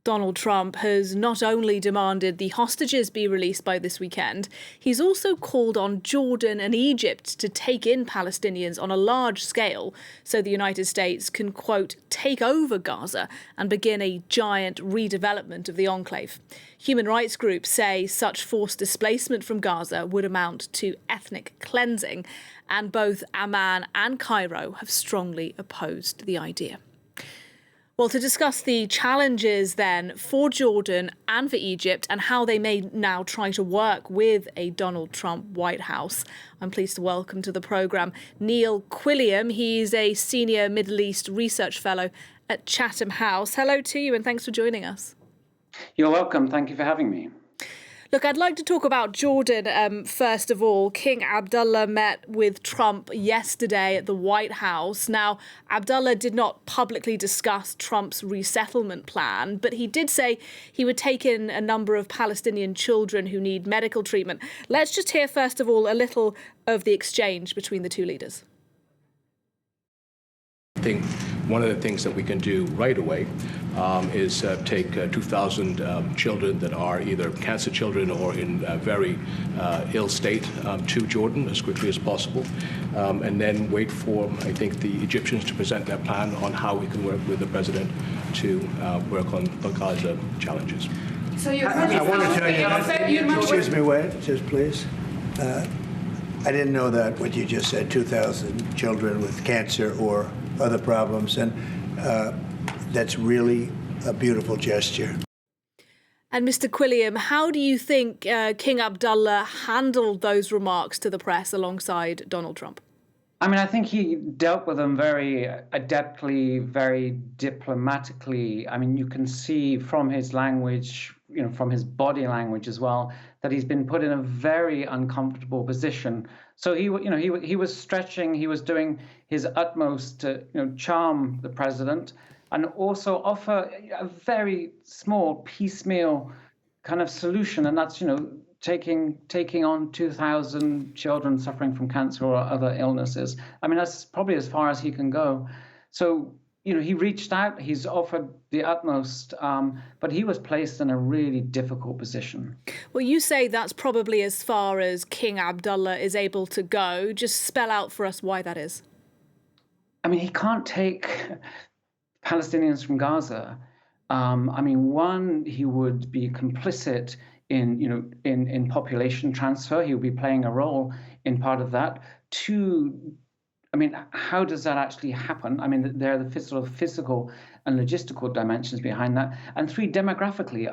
Donald Trump has not only demanded the hostages be released by this weekend, he's also called on Jordan and Egypt to take in Palestinians on a large scale so the United States can, quote, take over Gaza and begin a giant redevelopment of the enclave. Human rights groups say such forced displacement from Gaza would amount to ethnic cleansing, and both Amman and Cairo have strongly opposed the idea. Well, to discuss the challenges then for Jordan and for Egypt and how they may now try to work with a Donald Trump White House, I'm pleased to welcome to the programme Neil Quilliam. He's a senior Middle East research fellow at Chatham House. Hello to you and thanks for joining us. You're welcome. Thank you for having me. Look, I'd like to talk about Jordan first of all. King Abdullah met with Trump yesterday at the White House. Now, Abdullah did not publicly discuss Trump's resettlement plan, but he did say he would take in a number of Palestinian children who need medical treatment. Let's just hear, first of all, a little of the exchange between the two leaders. I think one of the things that we can do right away is take 2,000 children that are either cancer children or in a very ill state to Jordan as quickly as possible, and then wait for, I think, the Egyptians to present their plan on how we can work with the president to work on the Gaza challenges. So I want to tell you, excuse me, wait, just please. I didn't know that what you just said, 2,000 children with cancer or other problems, and that's really a beautiful gesture. And Mr. Quilliam, how do you think King Abdullah handled those remarks to the press alongside Donald Trump? I mean, I think he dealt with them very adeptly, very diplomatically. I mean, you can see from his language, from his body language as well, that he's been put in a very uncomfortable position. So he was stretching, he was doing his utmost to, charm the president and also offer a very small piecemeal kind of solution, and that's, taking on 2,000 children suffering from cancer or other illnesses. I mean, that's probably as far as he can go. So, he reached out, he's offered the utmost, but he was placed in a really difficult position. Well, you say that's probably as far as King Abdullah is able to go. Just spell out for us why that is. I mean, he can't take Palestinians from Gaza. One, he would be complicit in population transfer. He would be playing a role in part of that. Two, how does that actually happen? I mean, there are the physical and logistical dimensions behind that. And three, demographically,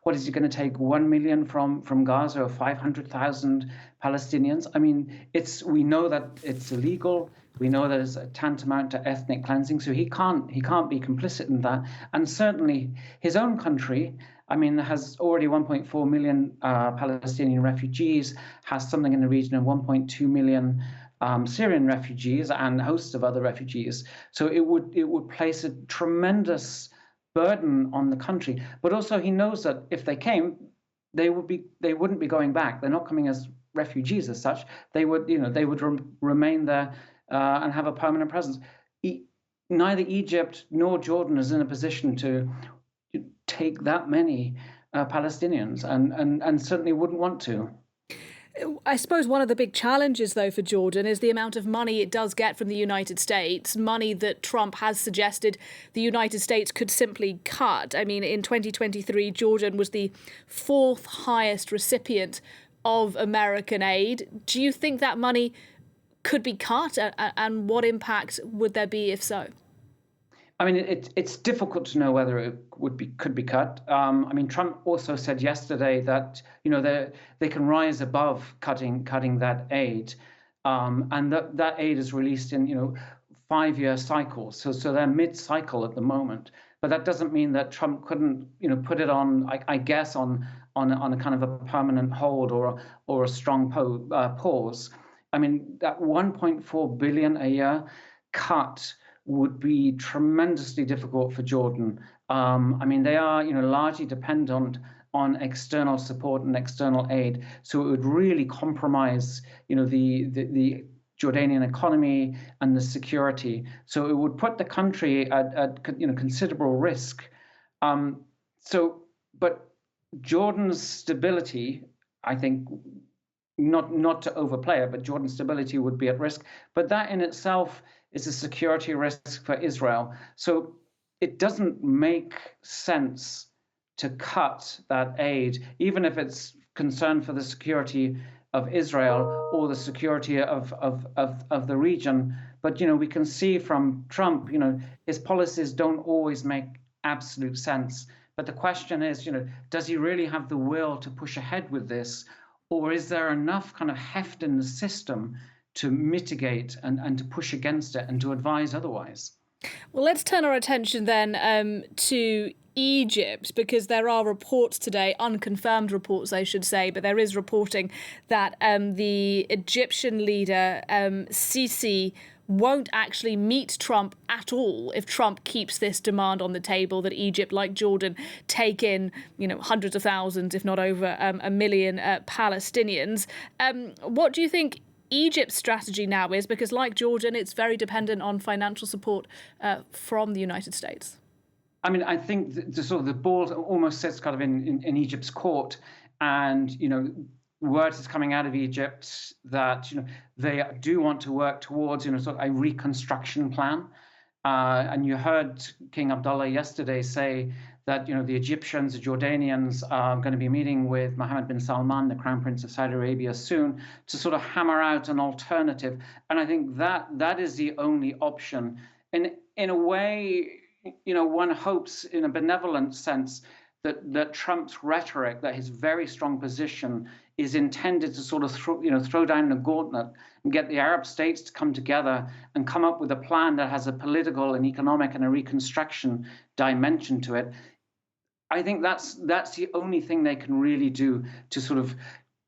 what is he going to take 1 million from Gaza or 500,000 Palestinians? I mean, we know that it's illegal. We know that it's tantamount to ethnic cleansing. So he can't be complicit in that. And certainly his own country, has already 1.4 million Palestinian refugees, has something in the region of 1.2 million Syrian refugees and hosts of other refugees. So it would place a tremendous burden on the country. But also he knows that if they came, they wouldn't be going back. They're not coming as refugees as such. They would remain there and have a permanent presence. Neither Egypt nor Jordan is in a position to take that many Palestinians, and certainly wouldn't want to. I suppose one of the big challenges, though, for Jordan is the amount of money it does get from the United States, money that Trump has suggested the United States could simply cut. I mean, in 2023, Jordan was the fourth highest recipient of American aid. Do you think that money could be cut, and what impact would there be if so? It's difficult to know whether it could be cut. Trump also said yesterday that they can rise above cutting that aid, and that aid is released in 5-year cycles. So they're mid-cycle at the moment. But that doesn't mean that Trump couldn't put it on, I guess, on a kind of a permanent hold or a strong pause. That 1.4 billion a year cut would be tremendously difficult for Jordan. They are, largely dependent on external support and external aid, so it would really compromise, the Jordanian economy and the security. So it would put the country at considerable risk. But Jordan's stability, I think, not to overplay it, but Jordan's stability would be at risk. But that in itself is a security risk for Israel. So it doesn't make sense to cut that aid, even if it's concern for the security of Israel or the security of the region. But, we can see from Trump, his policies don't always make absolute sense. But the question is, does he really have the will to push ahead with this? Or is there enough kind of heft in the system to mitigate and to push against it and to advise otherwise? Well, let's turn our attention then to Egypt, because there are reports today, unconfirmed reports, I should say, but there is reporting that the Egyptian leader, Sisi, won't actually meet Trump at all if Trump keeps this demand on the table that Egypt, like Jordan, take in, hundreds of thousands, if not over a million Palestinians. What do you think Egypt's strategy now is? Because like Jordan, it's very dependent on financial support from the United States. I mean, I think the ball almost sits kind of in Egypt's court, and word is coming out of Egypt that they do want to work towards sort of a reconstruction plan. And you heard King Abdullah yesterday say that the Egyptians, the Jordanians are going to be meeting with Mohammed bin Salman, the Crown Prince of Saudi Arabia, soon to sort of hammer out an alternative. And I think that is the only option. And in a way, one hopes in a benevolent sense that Trump's rhetoric, that his very strong position is intended to sort of throw down the gauntlet and get the Arab states to come together and come up with a plan that has a political and economic and a reconstruction dimension to it. I think that's the only thing they can really do to sort of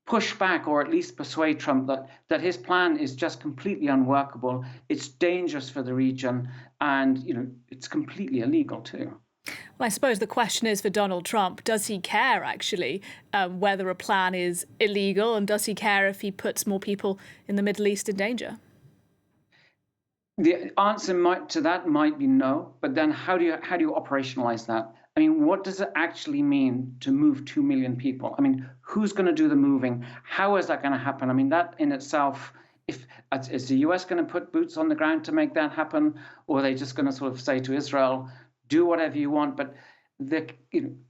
push back, or at least persuade Trump that his plan is just completely unworkable. It's dangerous for the region, and it's completely illegal too. Well, I suppose the question is for Donald Trump, does he care actually whether a plan is illegal, and does he care if he puts more people in the Middle East in danger? The answer to that might be no, but then how do you operationalize that? I mean, what does it actually mean to move 2 million people? I mean, who's going to do the moving? How is that going to happen? I mean, that in itself, is the US going to put boots on the ground to make that happen? Or are they just going to sort of say to Israel, do whatever you want? But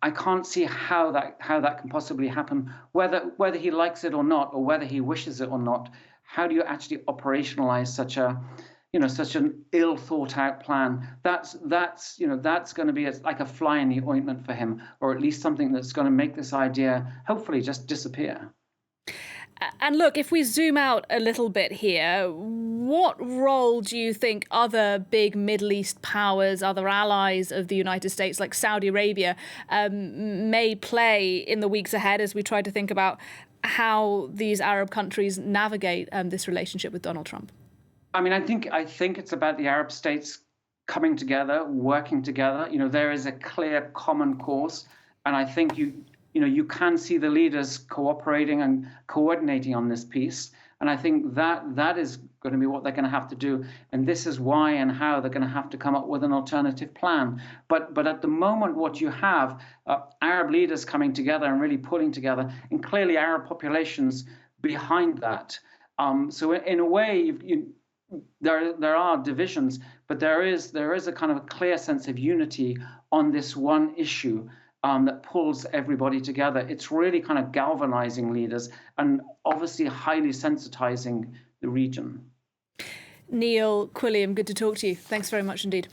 I can't see how that can possibly happen, whether he likes it or not, or whether he wishes it or not. How do you actually operationalize such an ill thought out plan? That's going to be like a fly in the ointment for him, or at least something that's going to make this idea hopefully just disappear. And look, if we zoom out a little bit here, what role do you think other big Middle East powers, other allies of the United States like Saudi Arabia, may play in the weeks ahead as we try to think about how these Arab countries navigate this relationship with Donald Trump? I mean, I think it's about the Arab states coming together, working together. There is a clear common cause, and I think you can see the leaders cooperating and coordinating on this piece. And I think that is going to be what they're going to have to do. And this is why and how they're going to have to come up with an alternative plan. But at the moment, what you have, Arab leaders coming together and really pulling together, and clearly Arab populations behind that. So in a way, there are divisions, but there is a kind of a clear sense of unity on this one issue that pulls everybody together. It's really kind of galvanizing leaders and obviously highly sensitizing the region. Neil Quilliam, good to talk to you. Thanks very much indeed.